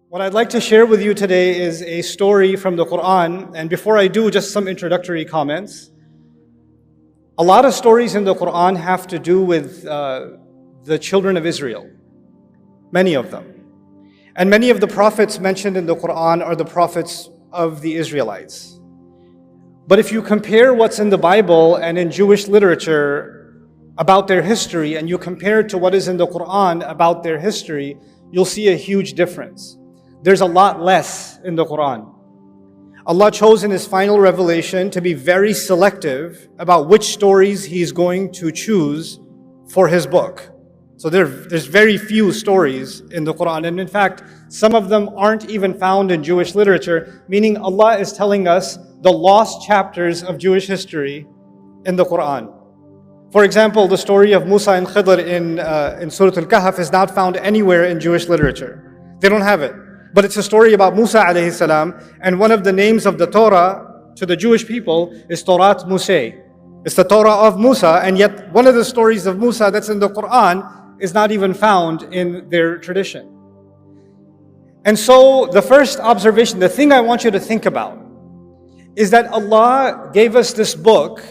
What I'd like to share with you today is a story from the Quran, and before I do, just some introductory comments. A lot of stories in the Quran have to do with the children of Israel, many of them. And many of the prophets mentioned in the Quran are the prophets of the Israelites. But if you compare what's in the Bible and in Jewish literature about their history, and you compare it to what is in the Quran about their history, you'll see a huge difference. There's a lot less in the Quran. Allah chose in His final revelation to be very selective about which stories He's going to choose for His book. So there's very few stories in the Quran. And in fact, some of them aren't even found in Jewish literature, meaning Allah is telling us the lost chapters of Jewish history in the Quran. For example, the story of Musa and Khidr in Surah Al-Kahf is not found anywhere in Jewish literature. They don't have it. But it's a story about Musa alayhi salam, and one of the names of the Torah to the Jewish people is Torat Musa. It's the Torah of Musa, and yet one of the stories of Musa that's in the Quran is not even found in their tradition. And so the first observation, the thing I want you to think about, is that Allah gave us this book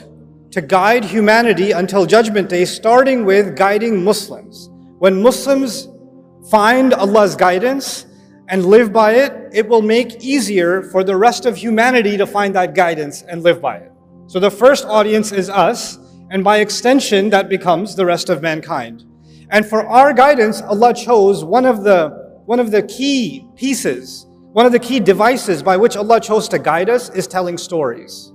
to guide humanity until Judgment Day, starting with guiding Muslims. When Muslims find Allah's guidance and live by it, it will make easier for the rest of humanity to find that guidance and live by it. So the first audience is us, and by extension, that becomes the rest of mankind. And for our guidance, Allah chose one of the key pieces, one of the key devices by which Allah chose to guide us is telling stories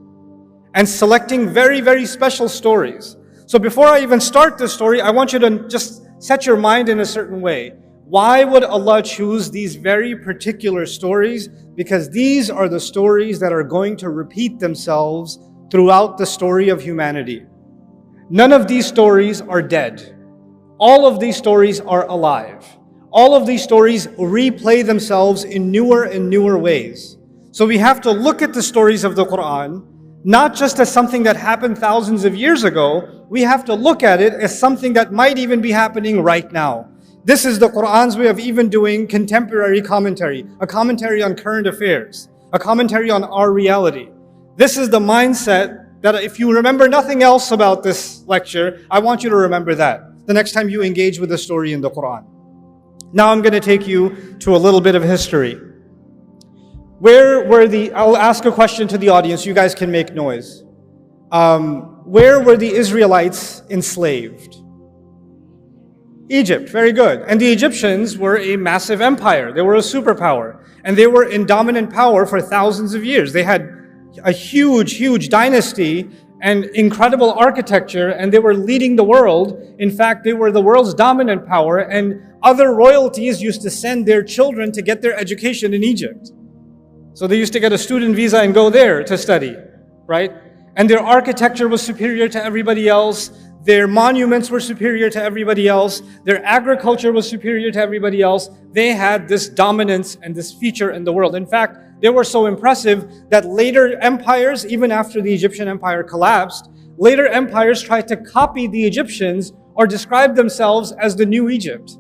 and selecting very, very special stories. So before I even start this story, I want you to just set your mind in a certain way. Why would Allah choose these very particular stories? Because these are the stories that are going to repeat themselves throughout the story of humanity. None of these stories are dead. All of these stories are alive. All of these stories replay themselves in newer and newer ways. So we have to look at the stories of the Quran, not just as something that happened thousands of years ago. We have to look at it as something that might even be happening right now. This is the Quran's way of even doing contemporary commentary, a commentary on current affairs, a commentary on our reality. This is the mindset that if you remember nothing else about this lecture, I want you to remember that the next time you engage with a story in the Quran. Now I'm going to take you to a little bit of history. I'll ask a question to the audience, you guys can make noise. Where were the Israelites enslaved? Egypt, very good. And the Egyptians were a massive empire. They were a superpower. And they were in dominant power for thousands of years. They had a huge, huge dynasty and incredible architecture, and they were leading the world. In fact, they were the world's dominant power, and other royalties used to send their children to get their education in Egypt. So they used to get a student visa and go there to study, right? And their architecture was superior to everybody else. Their monuments were superior to everybody else. Their agriculture was superior to everybody else. They had this dominance and this feature in the world. In fact, they were so impressive that later empires, even after the Egyptian empire collapsed, later empires tried to copy the Egyptians or describe themselves as the new Egypt.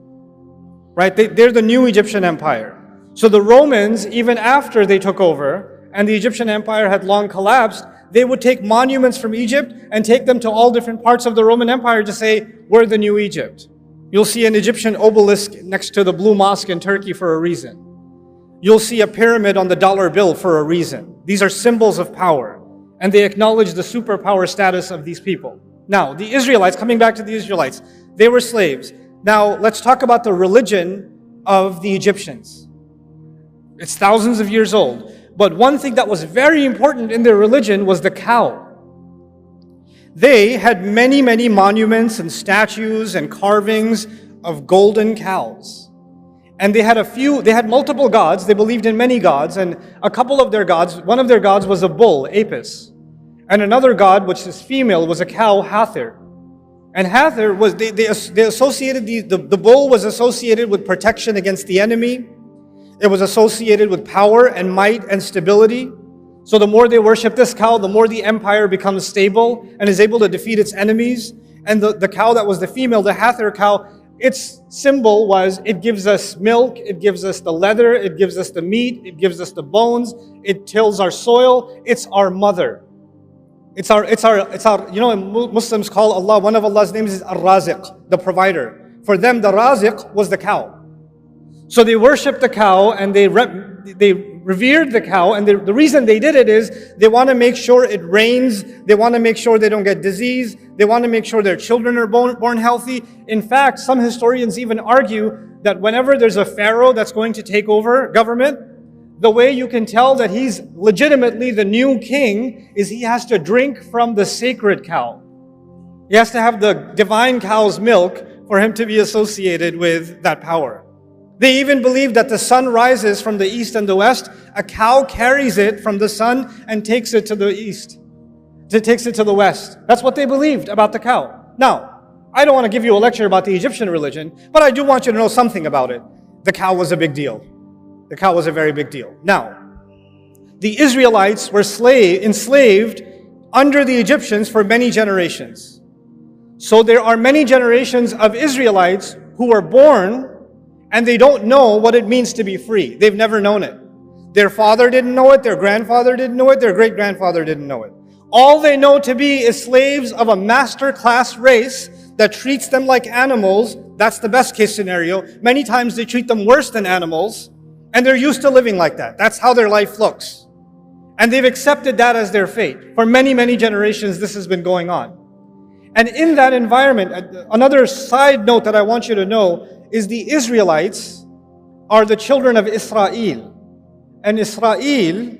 Right? They're the new Egyptian empire. So the Romans, even after they took over and the Egyptian empire had long collapsed, they would take monuments from Egypt and take them to all different parts of the Roman Empire to say, we're the new Egypt. You'll see an Egyptian obelisk next to the Blue Mosque in Turkey for a reason. You'll see a pyramid on the dollar bill for a reason. These are symbols of power, and they acknowledge the superpower status of these people. Now, the Israelites, coming back to the Israelites, they were slaves. Now, let's talk about the religion of the Egyptians. It's thousands of years old. But one thing that was very important in their religion was the cow. They had many, many monuments and statues and carvings of golden cows. And they had multiple gods. They believed in many gods. And a couple of their gods, one of their gods was a bull, Apis. And another god, which is female, was a cow, Hathor. And Hathor was, they associated, the bull was associated with protection against the enemy. It was associated with power and might and stability. So the more they worship this cow, the more the empire becomes stable and is able to defeat its enemies. And the cow that was the female, the Hathor cow, its symbol was it gives us milk, it gives us the leather, it gives us the meat, it gives us the bones, it tills our soil, it's our mother. It's our, you know, Muslims call Allah, one of Allah's names is Ar-Raziq, the provider. For them, the Raziq was the cow. So they worshipped the cow and they revered the cow, and the reason they did it is they want to make sure it rains, they want to make sure they don't get disease, they want to make sure their children are born healthy. In fact, some historians even argue that whenever there's a pharaoh that's going to take over government, the way you can tell that he's legitimately the new king is he has to drink from the sacred cow. He has to have the divine cow's milk for him to be associated with that power. They even believe that the sun rises from the east and the west. A cow carries it from the sun and takes it to the east. It takes it to the west. That's what they believed about the cow. Now, I don't want to give you a lecture about the Egyptian religion, but I do want you to know something about it. The cow was a big deal. The cow was a very big deal. Now, the Israelites were enslaved under the Egyptians for many generations. So there are many generations of Israelites who were born and they don't know what it means to be free. They've never known it. Their father didn't know it, their grandfather didn't know it, their great-grandfather didn't know it. All they know to be is slaves of a master class race that treats them like animals. That's the best case scenario. Many times they treat them worse than animals, and they're used to living like that. That's how their life looks. And they've accepted that as their fate. For many, many generations, this has been going on. And in that environment, another side note that I want you to know is the Israelites are the children of Israel. And Israel,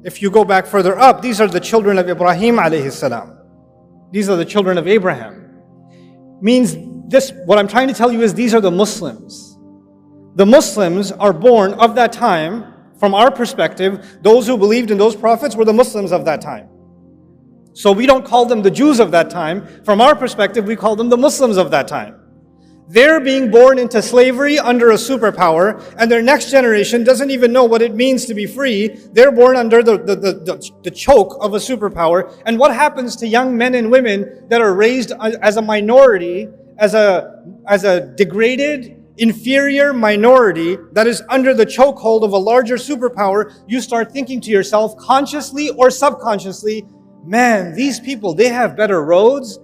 if you go back further up, these are the children of Ibrahim alayhi salam. These are the children of Abraham. Means this, what I'm trying to tell you is these are the Muslims. The Muslims are born of that time. From our perspective, those who believed in those prophets were the Muslims of that time. So we don't call them the Jews of that time. From our perspective, we call them the Muslims of that time. They're being born into slavery under a superpower, and their next generation doesn't even know what it means to be free. They're born under the choke of a superpower. And what happens to young men and women that are raised as a minority, as a degraded, inferior minority that is under the chokehold of a larger superpower? You start thinking to yourself, consciously or subconsciously, man, these people, they have better roads,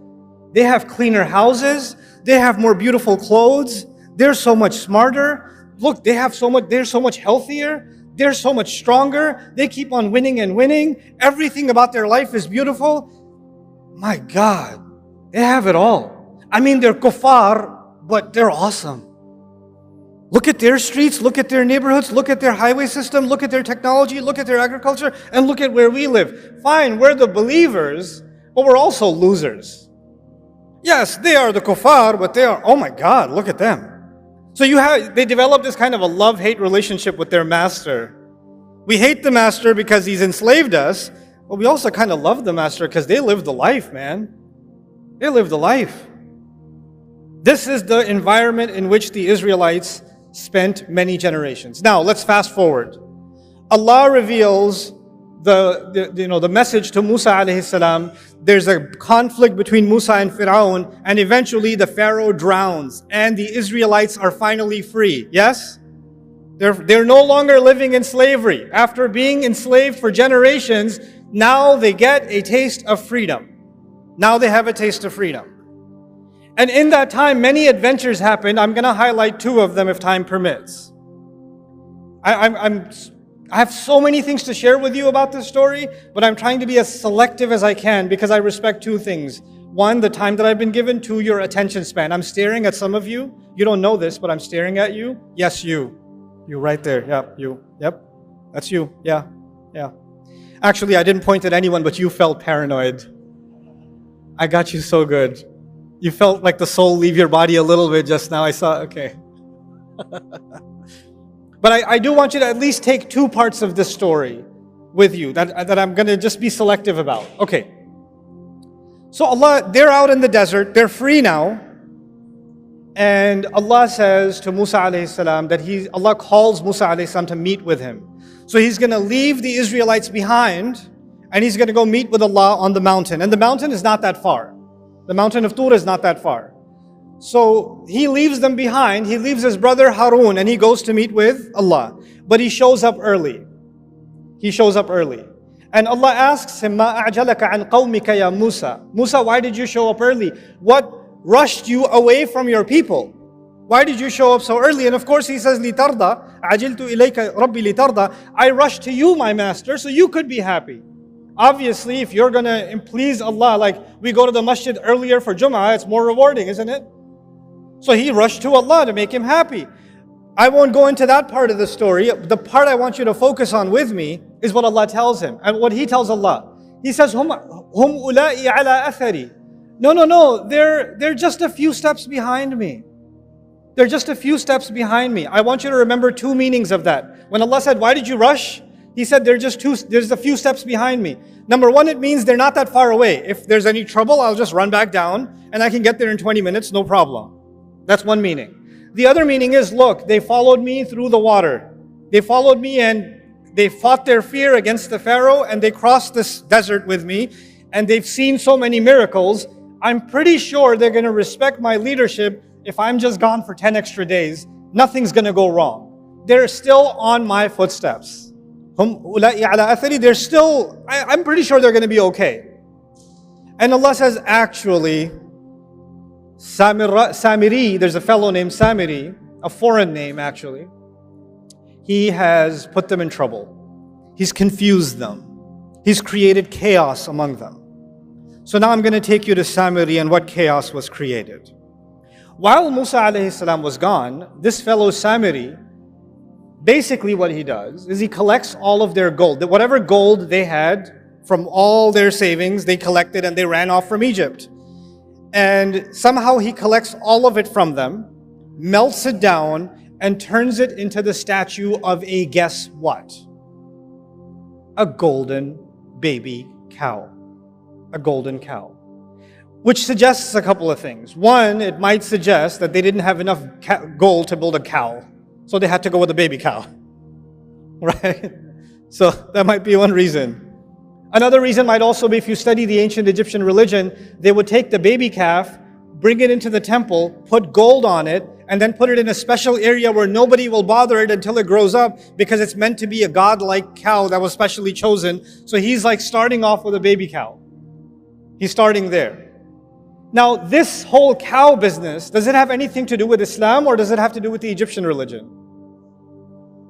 they have cleaner houses, they have more beautiful clothes, they're so much smarter. Look, they're so much healthier, they're so much stronger, they keep on winning and winning. Everything about their life is beautiful. My God, they have it all. I mean, they're kuffar, but they're awesome. Look at their streets, look at their neighborhoods, look at their highway system, look at their technology, look at their agriculture, and look at where we live. Fine, we're the believers, but we're also losers. Yes, they are the kuffar, but they are, oh my God, look at them. So they develop this kind of a love-hate relationship with their master. We hate the master because he's enslaved us, but we also kind of love the master because they live the life, man. They live the life. This is the environment in which the Israelites spent many generations. Now, let's fast forward. Allah reveals the message to Musa alayhi salam. There's a conflict between Musa and Fir'aun, and eventually the Pharaoh drowns, and the Israelites are finally free. Yes? They're no longer living in slavery. After being enslaved for generations, now they get a taste of freedom. Now they have a taste of freedom. And in that time, many adventures happened. I'm going to highlight two of them if time permits. I have so many things to share with you about this story, but I'm trying to be as selective as I can because I respect two things. One, the time that I've been given. Two, your attention span. I'm staring at some of you. You don't know this, but I'm staring at you. Yes, you. You right there. Yep, you. Yep. That's you. Yeah. Yeah. Actually, I didn't point at anyone, but you felt paranoid. I got you so good. You felt like the soul leave your body a little bit just now. I saw, okay. But I do want you to at least take two parts of this story with you that I'm going to just be selective about. Okay. So Allah, they're out in the desert. They're free now. And Allah says to Musa alayhi salam that Allah calls Musa alayhi salam to meet with him. So he's going to leave the Israelites behind and he's going to go meet with Allah on the mountain. And the mountain is not that far. The mountain of Tur is not that far. So he leaves them behind. He leaves his brother Harun and he goes to meet with Allah. But he shows up early. He shows up early. And Allah asks him, مَا أَعْجَلَكَ عَنْ قَوْمِكَ يَا Musa. Musa, why did you show up early? What rushed you away from your people? Why did you show up so early? And of course he says, لِتَرْضَى عَجِلْتُ إِلَيْكَ رَبِّي لِتَرْضَى. I rushed to you, my master, so you could be happy. Obviously, if you're going to please Allah, like we go to the masjid earlier for Jum'ah, it's more rewarding, isn't it? So he rushed to Allah to make him happy. I won't go into that part of the story. The part I want you to focus on with me is what Allah tells him. And what he tells Allah. He says, Hum ulai ala athari. No. They're just a few steps behind me. They're just a few steps behind me. I want you to remember two meanings of that. When Allah said, why did you rush? He said, there's a few steps behind me. Number one, it means they're not that far away. If there's any trouble, I'll just run back down and I can get there in 20 minutes, no problem. That's one meaning. The other meaning is, look, they followed me through the water. They followed me and they fought their fear against the Pharaoh and they crossed this desert with me and they've seen so many miracles. I'm pretty sure they're going to respect my leadership if I'm just gone for 10 extra days. Nothing's going to go wrong. They're still on my footsteps. They're still, I'm pretty sure they're going to be okay. And Allah says, actually, Samiri, there's a fellow named Samiri, a foreign name actually. He has put them in trouble. He's confused them. He's created chaos among them. So now I'm going to take you to Samiri and what chaos was created. While Musa alayhi salam was gone, this fellow Samiri, basically what he does is he collects all of their gold. Whatever gold they had from all their savings, they collected and they ran off from Egypt. And somehow he collects all of it from them, melts it down, and turns it into the statue of a guess what? A golden baby cow. A golden cow. Which suggests a couple of things. One, it might suggest that they didn't have enough gold to build a cow. So they had to go with a baby cow. Right? So that might be one reason. Another reason might also be if you study the ancient Egyptian religion, they would take the baby calf, bring it into the temple, put gold on it, and then put it in a special area where nobody will bother it until it grows up because it's meant to be a godlike cow that was specially chosen. So he's like starting off with a baby cow. He's starting there. Now, this whole cow business, does it have anything to do with Islam or does it have to do with the Egyptian religion?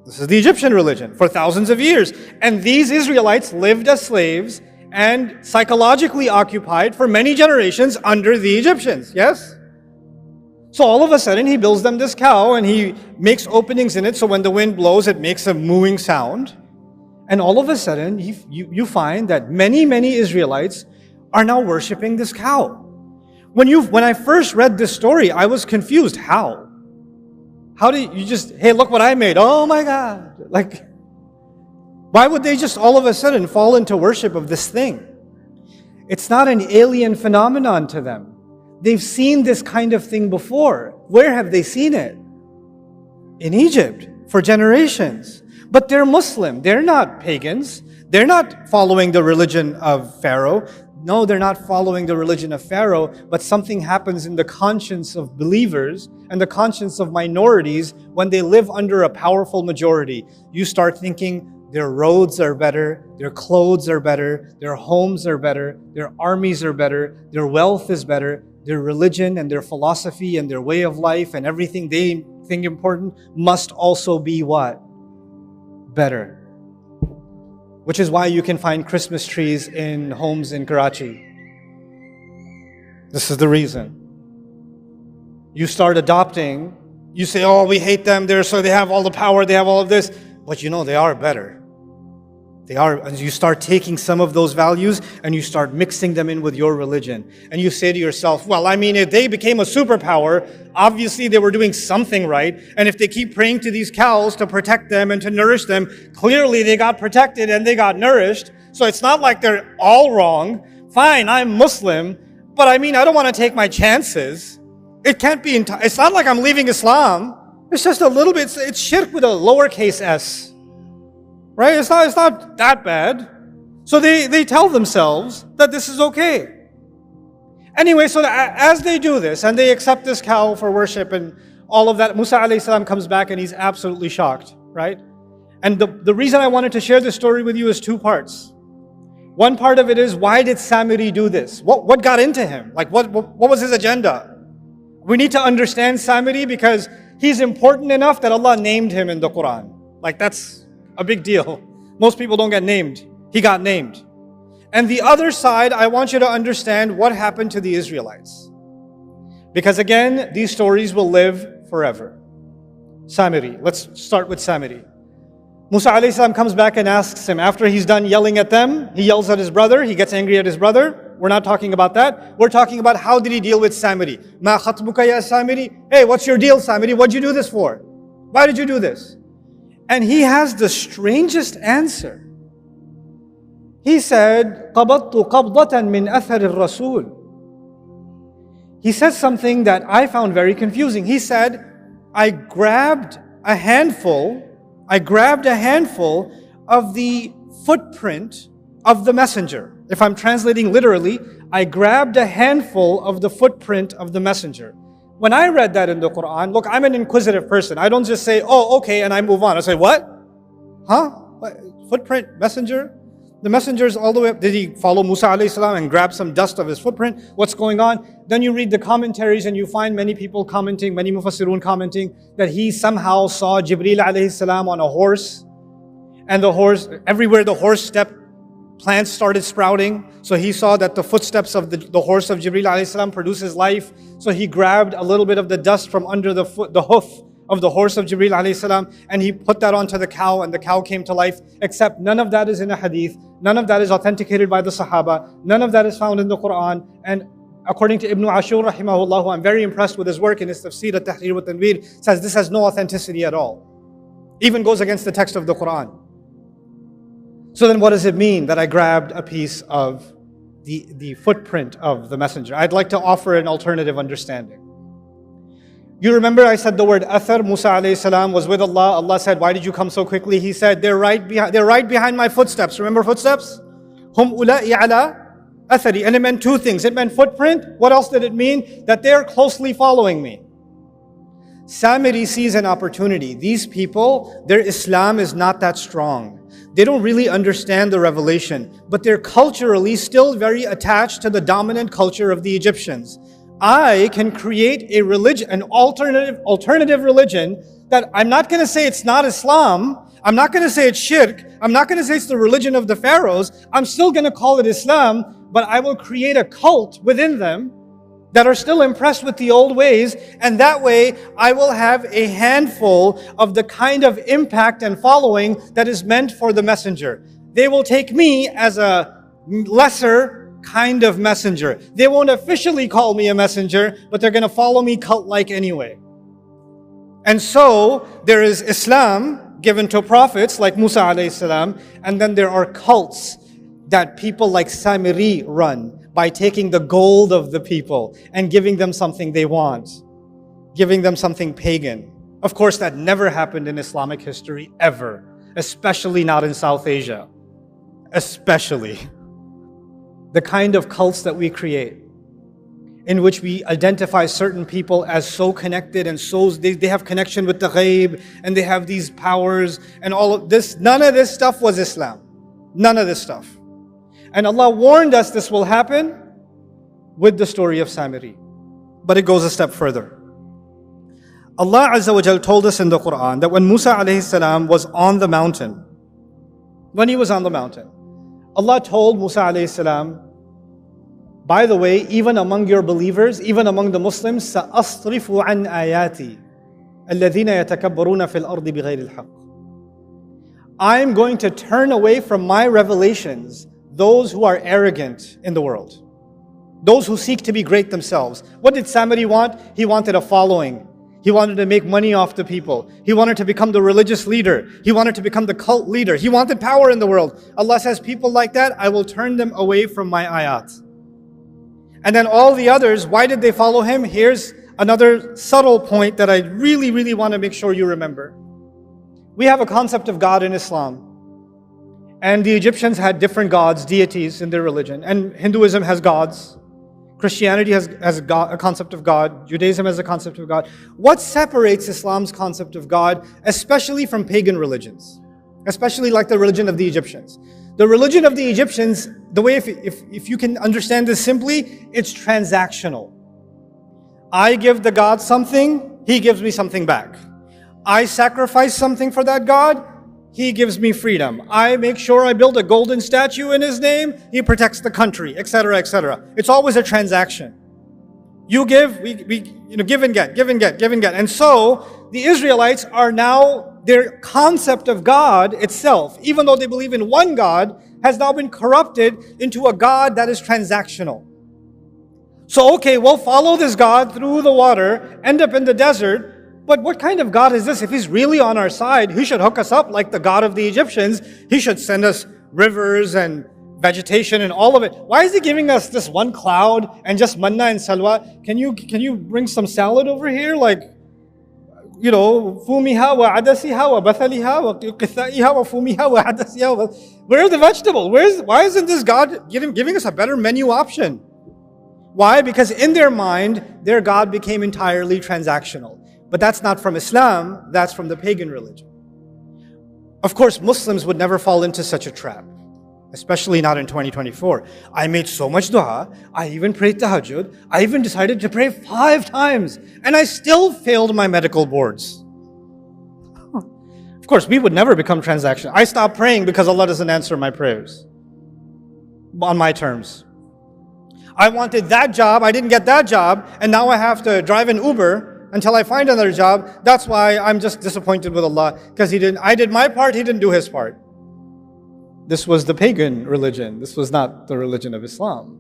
This is the Egyptian religion for thousands of years. And these Israelites lived as slaves and psychologically occupied for many generations under the Egyptians, yes? So all of a sudden he builds them this cow and he makes openings in it so when the wind blows it makes a mooing sound. And all of a sudden you find that many Israelites are now worshiping this cow. When I first read this story, I was confused. How? How do you just, hey, look what I made. Oh my God. Like, why would they just all of a sudden fall into worship of this thing? It's not an alien phenomenon to them. They've seen this kind of thing before. Where have they seen it? In Egypt for generations. But they're Muslim. They're not pagans. They're not following the religion of Pharaoh. No, they're not following the religion of Pharaoh, but something happens in the conscience of believers and the conscience of minorities when they live under a powerful majority. You start thinking their roads are better, their clothes are better, their homes are better, their armies are better, their wealth is better, their religion and their philosophy and their way of life and everything they think important must also be what? Better. Which is why you can find Christmas trees in homes in Karachi. This is the reason. You start adopting, you say, oh, we hate them, they have all the power, they have all of this. But you know, they are better. They are, and you start taking some of those values and you start mixing them in with your religion. And you say to yourself, well, I mean, if they became a superpower, obviously they were doing something right. And if they keep praying to these cows to protect them and to nourish them, clearly they got protected and they got nourished. So it's not like they're all wrong. Fine, I'm Muslim, but I mean, I don't want to take my chances. It can't be, it's not like I'm leaving Islam. It's just a little bit, it's shirk with a lowercase s. Right? It's not that bad. So they tell themselves that this is okay. Anyway, so as they do this, and they accept this cow for worship and all of that, Musa alayhi salam comes back and he's absolutely shocked, right? And the reason I wanted to share this story with you is two parts. One part of it is, why did Samiri do this? What got into him? Like, what was his agenda? We need to understand Samiri because he's important enough that Allah named him in the Quran. Like, that's a big deal. Most people don't get named. He got named. And the other side, I want you to understand what happened to the Israelites. Because again, these stories will live forever. Samiri. Let's start with Samiri. Musa alayhi salam comes back and asks him, after he's done yelling at them, he yells at his brother, he gets angry at his brother. We're not talking about that. We're talking about how did he deal with Samiri. Ma khatbuka ya Samiri? Hey, what's your deal, Samiri? What'd you do this for? Why did you do this? And he has the strangest answer. He said, قَبَضْتُ قَبْضَةً مِنْ أَثَرِ الرَّسُولِ. He said something that I found very confusing. He said, I grabbed a handful of the footprint of the messenger. If I'm translating literally, I grabbed a handful of the footprint of the messenger. When I read that in the Quran, look, I'm an inquisitive person. I don't just say, oh, okay, and I move on. I say, what? Huh? What? Footprint, messenger? The messenger's all the way up. Did he follow Musa alayhi salam and grab some dust of his footprint? What's going on? Then you read the commentaries and you find many people commenting, many mufassirun commenting, that he somehow saw Jibreel alayhi salam on a horse. And the horse, everywhere the horse stepped, plants started sprouting. So he saw that the footsteps of the horse of Jibreel alayhi salam produces life. So he grabbed a little bit of the dust from under the hoof of the horse of Jibreel alayhi salam, and he put that onto the cow, and the cow came to life. Except none of that is in a hadith. None of that is authenticated by the Sahaba. None of that is found in the Quran. And according to Ibn Ashur rahimahullah, I'm very impressed with his work in his tafsir at-Tahrir wa Tanwir, says this has no authenticity at all. Even goes against the text of the Quran. So then what does it mean that I grabbed a piece of the footprint of the messenger? I'd like to offer an alternative understanding. You remember I said the word athar. Musa alayhi salam was with Allah. Allah said, why did you come so quickly? He said, they're right behind my footsteps. Remember footsteps? Hum ula'i ala athari. And it meant two things. It meant footprint. What else did it mean? That they're closely following me. Samiri sees an opportunity. These people, their Islam is not that strong. They don't really understand the revelation, but they're culturally still very attached to the dominant culture of the Egyptians. I can create a religion, an alternative religion that I'm not going to say it's not Islam. I'm not going to say it's shirk. I'm not going to say it's the religion of the pharaohs. I'm still going to call it Islam, but I will create a cult within them that are still impressed with the old ways, and that way I will have a handful of the kind of impact and following that is meant for the messenger. They will take me as a lesser kind of messenger. They won't officially call me a messenger, but they're going to follow me cult-like anyway. And so there is Islam given to prophets like Musa alayhi salam, and then there are cults that people like Samiri run by taking the gold of the people and giving them something they want, giving them something pagan. Of course, that never happened in Islamic history ever, especially not in South Asia. Especially. The kind of cults that we create, in which we identify certain people as so connected and so they have connection with the ghaib and they have these powers and all of this. None of this stuff was Islam. None of this stuff. And Allah warned us this will happen with the story of Samiri. But it goes a step further. Allah Azza wa Jal told us in the Quran that when Musa alayhi salam was on the mountain, when he was on the mountain, Allah told Musa alayhi salam, by the way, even among your believers, even among the Muslims, سَأَصْرِفُ عَنْ آيَاتِي الَّذِينَ يَتَكَبَّرُونَ فِي الْأَرْضِ بِغَيْرِ الْحَقِّ. I'm going to turn away from my revelations those who are arrogant in the world, those who seek to be great themselves. What did Samiri want? He wanted a following. He wanted to make money off the people. He wanted to become the religious leader. He wanted to become the cult leader. He wanted power in the world. Allah says, people like that, I will turn them away from my ayat. And then all the others, why did they follow him? Here's another subtle point that I really, really want to make sure you remember. We have a concept of God in Islam. And the Egyptians had different gods, deities in their religion. And Hinduism has gods. Christianity has a concept of God. Judaism has a concept of God. What separates Islam's concept of God, especially from pagan religions? Especially like the religion of the Egyptians. The religion of the Egyptians, the way if you can understand this simply, it's transactional. I give the God something, He gives me something back. I sacrifice something for that God, He gives me freedom. I make sure I build a golden statue in His name, He protects the country, etc., etc. It's always a transaction. You give, we give and get, give and get, give and get. And so the Israelites are now, their concept of God itself, even though they believe in one God, has now been corrupted into a God that is transactional. So okay, we'll follow this God through the water, end up in the desert, but what kind of God is this? If He's really on our side, He should hook us up like the God of the Egyptians. He should send us rivers and vegetation and all of it. Why is He giving us this one cloud and just manna and salwa? Can you bring some salad over here? Like, fumiha wa adasiha wa bathaliha wa qithaiha wa fumiha wa adasiha. Where's the vegetable? Why isn't this God giving us a better menu option? Why? Because in their mind, their God became entirely transactional. But that's not from Islam, that's from the pagan religion. Of course, Muslims would never fall into such a trap, especially not in 2024. I made so much dua, I even prayed tahajjud, I even decided to pray 5 times, and I still failed my medical boards. Of course, we would never become transactional. I stopped praying because Allah doesn't answer my prayers on my terms. I wanted that job, I didn't get that job, and now I have to drive an Uber until I find another job. That's why I'm just disappointed with Allah, because I did my part, He didn't do His part. This was the pagan religion. This was not the religion of Islam.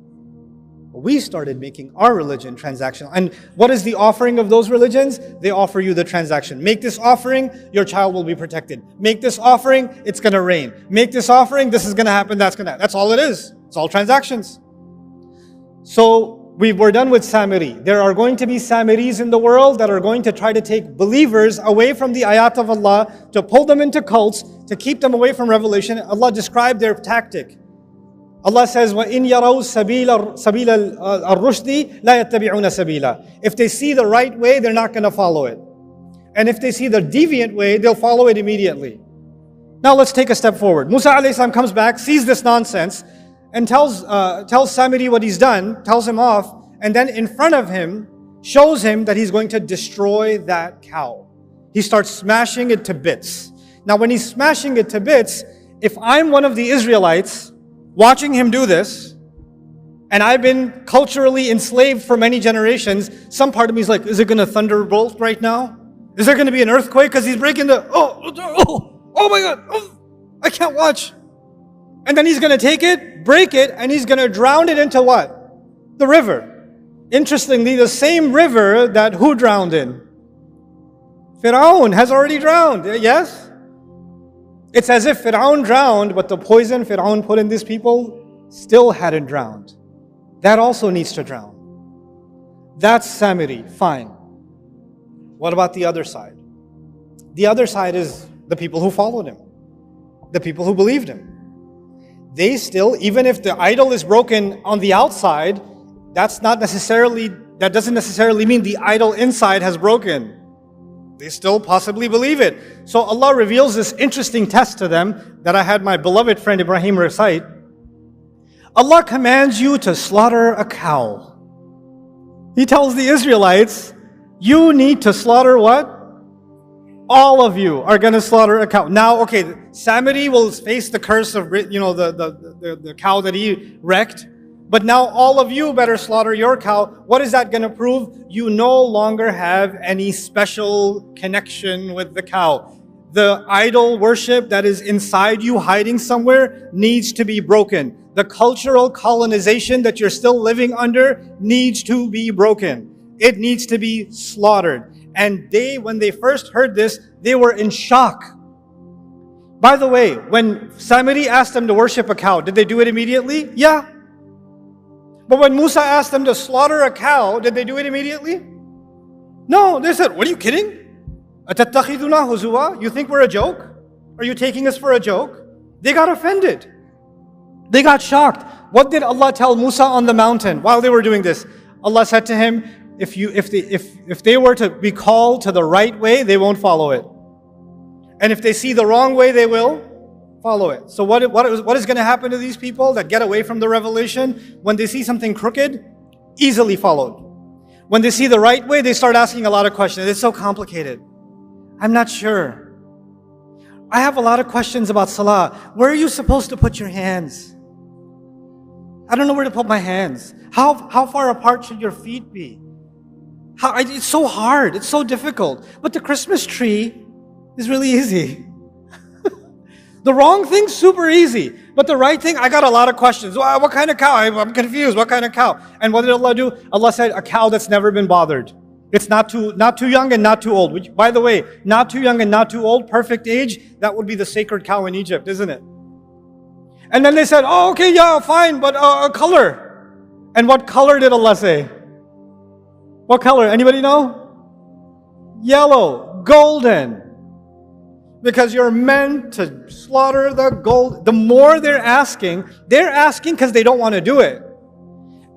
We started making our religion transactional. And what is the offering of those religions? They offer you the transaction. Make this offering, your child will be protected. Make this offering, it's going to rain. Make this offering, this is going to happen, that's going to happen. That's all it is. It's all transactions. So we're done with Samiri. There are going to be Samiris in the world that are going to try to take believers away from the ayat of Allah, to pull them into cults, to keep them away from revelation. Allah described their tactic. Allah says, وَإِنْ يَرَوْا سَبِيلَ الرُّشْدِ لَا يَتَّبِعُونَ سَبِيلًا. If they see the right way, they're not going to follow it. And if they see the deviant way, they'll follow it immediately. Now let's take a step forward. Musa alayhi salam comes back, sees this nonsense, and tells Samiri what he's done, tells him off, and then in front of him, shows him that he's going to destroy that cow. He starts smashing it to bits. Now when he's smashing it to bits, if I'm one of the Israelites watching him do this, and I've been culturally enslaved for many generations, some part of me is like, is it going to thunderbolt right now? Is there going to be an earthquake? Because he's breaking oh my God, I can't watch. And then he's going to take it, break it, and he's going to drown it into what? The river. Interestingly, the same river that who drowned in? Fir'aun has already drowned, yes? It's as if Fir'aun drowned, but the poison Fir'aun put in these people still hadn't drowned. That also needs to drown. That's Samiri, fine. What about the other side? The other side is the people who followed him, the people who believed him. They still, even if the idol is broken on the outside, that doesn't necessarily mean the idol inside has broken. They still possibly believe it. So Allah reveals this interesting test to them that I had my beloved friend Ibrahim recite. Allah commands you to slaughter a cow. He tells the Israelites, you need to slaughter what? All of you are going to slaughter a cow. Now, okay, Samiri will face the curse of, the cow that he wrecked. But now all of you better slaughter your cow. What is that going to prove? You no longer have any special connection with the cow. The idol worship that is inside you, hiding somewhere, needs to be broken. The cultural colonization that you're still living under needs to be broken. It needs to be slaughtered. And when they first heard this, they were in shock. By the way, when Samiri asked them to worship a cow, did they do it immediately? Yeah. But when Musa asked them to slaughter a cow, did they do it immediately? No, they said, what are you kidding? أَتَتَّخِذُنَا هُزُوًا? You think we're a joke? Are you taking us for a joke? They got offended. They got shocked. What did Allah tell Musa on the mountain while they were doing this? Allah said to him, if they were to be called to the right way, they won't follow it. And if they see the wrong way, they will follow it. So what is going to happen to these people that get away from the revelation? When they see something crooked, easily followed. When they see the right way, they start asking a lot of questions. It's so complicated. I'm not sure. I have a lot of questions about salah. Where are you supposed to put your hands? I don't know where to put my hands. How far apart should your feet be? It's so hard. It's so difficult. But the Christmas tree is really easy. The wrong thing's super easy. But the right thing, I got a lot of questions. What kind of cow? I'm confused. What kind of cow? And what did Allah do? Allah said, a cow that's never been bothered. It's not too young and not too old. Which, by the way, not too young and not too old, perfect age, that would be the sacred cow in Egypt, isn't it? And then they said, oh, okay, yeah, fine, but color. And what color did Allah say? What color? Anybody know? Yellow, golden. Because you're meant to slaughter the gold. The more they're asking because they don't want to do it.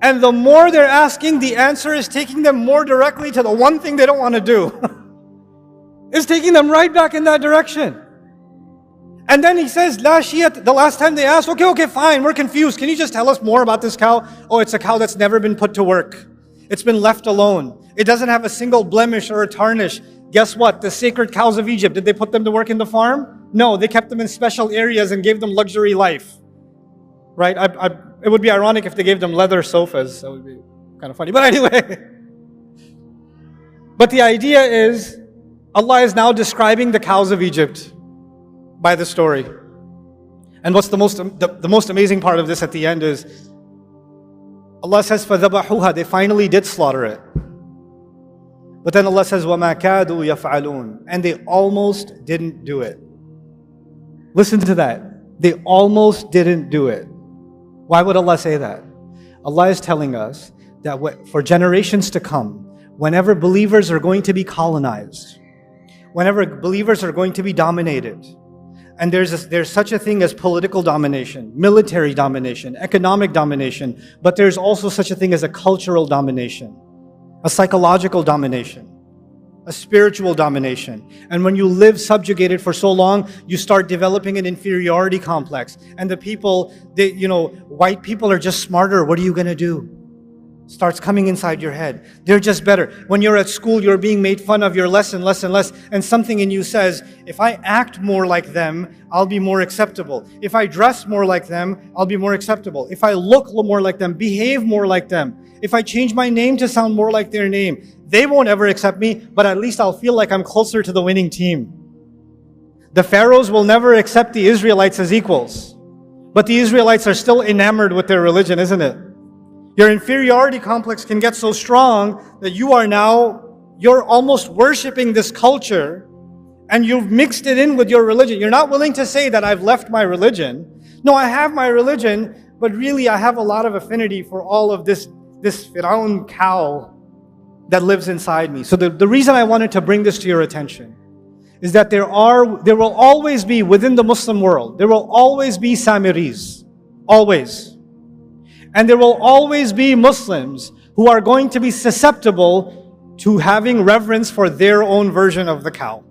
And the more they're asking, the answer is taking them more directly to the one thing they don't want to do. It's taking them right back in that direction. And then he says, the last time they asked, okay, fine, we're confused. Can you just tell us more about this cow? Oh, it's a cow that's never been put to work. It's been left alone. It doesn't have a single blemish or a tarnish. Guess what? The sacred cows of Egypt, did they put them to work in the farm? No, they kept them in special areas and gave them luxury life. Right? It would be ironic if they gave them leather sofas. That would be kind of funny. But anyway. But the idea is, Allah is now describing the cows of Egypt by the story. And what's the most amazing part of this at the end is, Allah says, فَذَبَحُوهَا, they finally did slaughter it. But then Allah says, وَمَا كَادُوا يَفْعَلُونَ, and they almost didn't do it. Listen to that. They almost didn't do it. Why would Allah say that? Allah is telling us that for generations to come, whenever believers are going to be colonized, whenever believers are going to be dominated, and there's such a thing as political domination, military domination, economic domination, but there's also such a thing as a cultural domination, a psychological domination, a spiritual domination. And when you live subjugated for so long, you start developing an inferiority complex. And the people, white people are just smarter. What are you going to do? Starts coming inside your head. They're just better. When you're at school, you're being made fun of. You're less and less and less. And something in you says, if I act more like them, I'll be more acceptable. If I dress more like them, I'll be more acceptable. If I look more like them, behave more like them. If I change my name to sound more like their name, they won't ever accept me, but at least I'll feel like I'm closer to the winning team. The pharaohs will never accept the Israelites as equals. But the Israelites are still enamored with their religion, isn't it? Your inferiority complex can get so strong that you're almost worshiping this culture and you've mixed it in with your religion. You're not willing to say that I've left my religion. No, I have my religion, but really I have a lot of affinity for all of this Firaun cow that lives inside me. So the reason I wanted to bring this to your attention is that there will always be, within the Muslim world, there will always be Samiris. Always. And there will always be Muslims who are going to be susceptible to having reverence for their own version of the cow.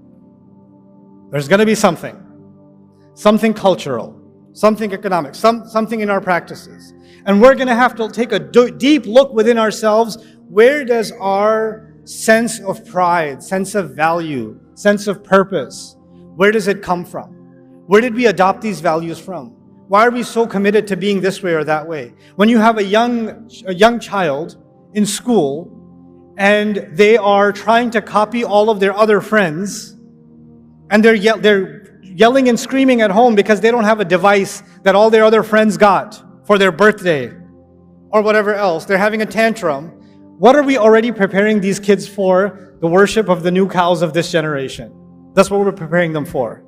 There's going to be something cultural, something economic, something in our practices. And we're going to have to take a deep look within ourselves. Where does our sense of pride, sense of value, sense of purpose, where does it come from? Where did we adopt these values from? Why are we so committed to being this way or that way? When you have a young child in school and they are trying to copy all of their other friends, and they're yelling and screaming at home because they don't have a device that all their other friends got for their birthday or whatever else, they're having a tantrum. What are we already preparing these kids for? The worship of the new cows of this generation. That's what we're preparing them for.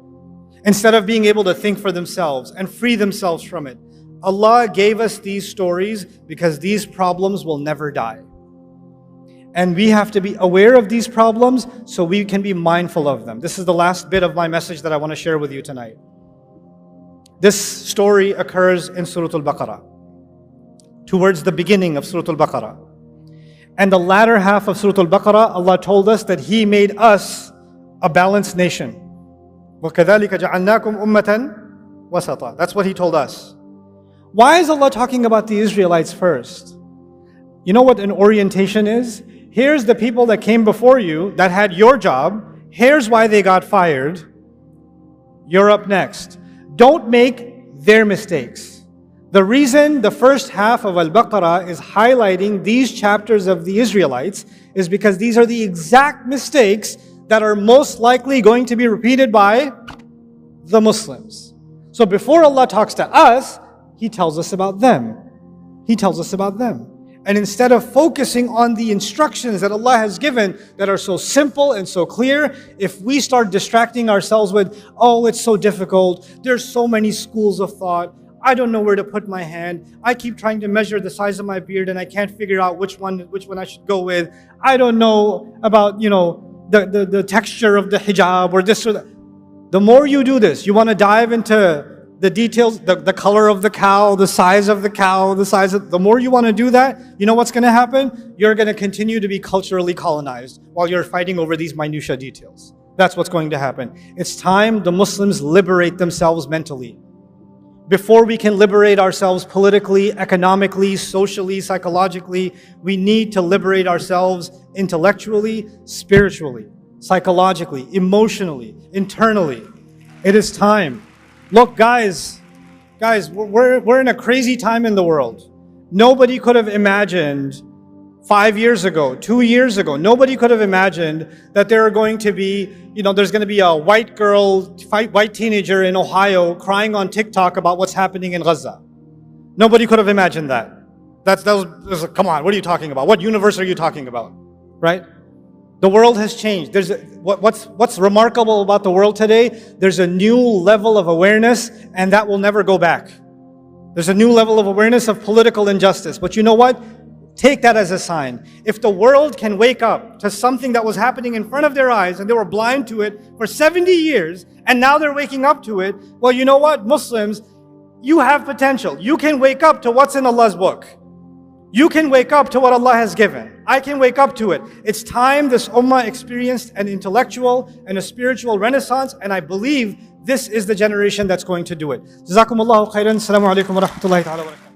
Instead of being able to think for themselves and free themselves from it. Allah gave us these stories because these problems will never die. And we have to be aware of these problems so we can be mindful of them. This is the last bit of my message that I want to share with you tonight. This story occurs in Surah Al-Baqarah. towards the beginning of Surah Al-Baqarah. And the latter half of Surah Al-Baqarah, Allah told us that He made us a balanced nation. وَكَذَلِكَ جَعَلْنَاكُمْ أُمَّةً وَسَطًا. That's what He told us. Why is Allah talking about the Israelites first? You know what an orientation is? Here's the people that came before you that had your job. Here's why they got fired. You're up next. Don't make their mistakes. The reason the first half of Al-Baqarah is highlighting these chapters of the Israelites is because these are the exact mistakes that are most likely going to be repeated by the Muslims. So before Allah talks to us, He tells us about them. He tells us about them. And instead of focusing on the instructions that Allah has given that are so simple and so clear, if we start distracting ourselves with, oh, it's so difficult, there's so many schools of thought, I don't know where to put my hand, I keep trying to measure the size of my beard and I can't figure out which one I should go with, I don't know about, the texture of the hijab or this or that. The more you do this, you want to dive into the details, the color of the cow, the size of the cow, the more you want to do that, you know what's going to happen? You're going to continue to be culturally colonized while you're fighting over these minutia details. That's what's going to happen. It's time the Muslims liberate themselves mentally. Before we can liberate ourselves politically, economically, socially, psychologically, we need to liberate ourselves intellectually, spiritually, psychologically, emotionally, internally. It is time. Look, guys, we're in a crazy time in the world. Nobody could have imagined 5 years ago, 2 years ago, nobody could have imagined that there are going to be, there's going to be a white teenager in Ohio crying on TikTok about what's happening in Gaza. Nobody could have imagined that. That was come on, what are you talking about? What universe are you talking about? Right? The world has changed. What's remarkable about the world today? There's a new level of awareness, and that will never go back. There's a new level of awareness of political injustice. But you know what? Take that as a sign. If the world can wake up to something that was happening in front of their eyes and they were blind to it for 70 years, and now they're waking up to it, well, you know what? Muslims, you have potential. You can wake up to what's in Allah's book. You can wake up to what Allah has given. I can wake up to it. It's time this ummah experienced an intellectual and a spiritual renaissance, and I believe this is the generation that's going to do it. Jazakumullahu khairan. Assalamu alaikum wa rahmatullahi ta'ala wa barakatuh.